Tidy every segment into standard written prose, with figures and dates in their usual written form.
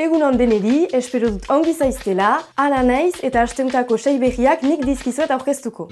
Egun on deneri, espero dut ongi zaiztela, ala naiz eta asteuntako 6 berriak nik dizkizuet aurkeztuko.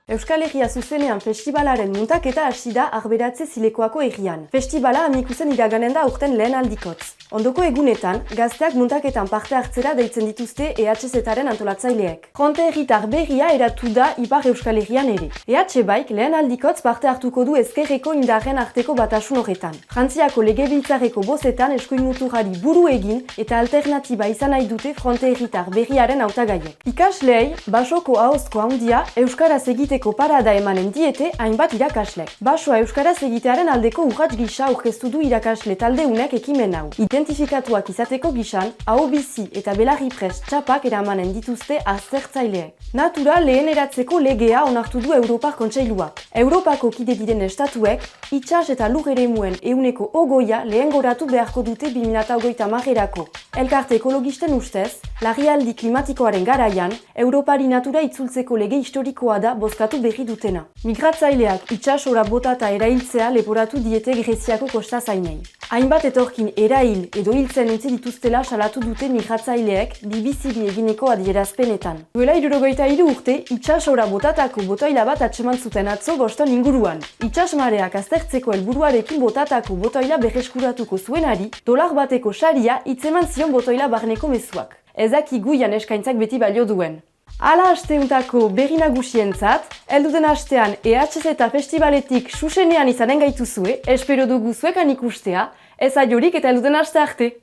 Euskal Herria zuzenean festivalaren muntaketa hasi da Arberatze Zilekoako herrian. Festivala amikuzen iraganen da aurten lehen aldikotz. Ondoko egunetan, gazteak muntaketan parte hartzera deitzen dituzte EHZ-aren antolatzaileek. Fronte herritar berria eratu da Ipar Euskal Herrian ere. EH Baik lehen aldikotz parte hartuko du ezkerreko indarren arteko batasun horretan. Frantziako legebiltzarreko bozetan eskuin muturrari buru egin eta alternatiba izan nahi dute fronte herritar berriaren hautagaiek. Ikasleei, basoko ahozko handia euskaraz egiteko parada emanen diete hainbat irakaslek. Basoa euskaraz egitearen aldeko urrats gisa aurkeztu du irakasle taldeunek ekimen hau. Identifikatuak izateko gisan, aho bizi eta belarri prest txapak eramanen dituzte aztertzaileek. Natura leheneratzeko legea onartu du Europar Kontseiluak. Europako kide diren estatuek, itsas eta lur eremuen 20% lehengoratu beharko dute 2030erako. Elkarte ekologisten ustez, larrialdi klimatikoaren garaian, Europari natura itzultzeko lege historikoa da bozkatu berri dutena. Migratzaileak itsasora botata erailtzea leporatu diete Greziako kostazainei. Hainbat etorkin erail edo hiltzen utzi dituztela salatu dute migratzaileek BBC-bi egineko adierazpenetan. Duela 73 urte, itsasora botatako botoila bat atseman zuten atzo boston inguruan. Itsasmareak aztertzeko helburuarekin botatako botoila berreskuratuko zuenari, $1 bateko saria hitzeman zion botoila barneko mezuak. Ez dakigu jan eskaintzak beti balio duen. Hala asteuntako berri nagusientzat, helduten astean EHZ eta festivaletik susenean izanen gaituzue, espero dugu zuekan ikustea, ez aiorik eta helduten aste arte!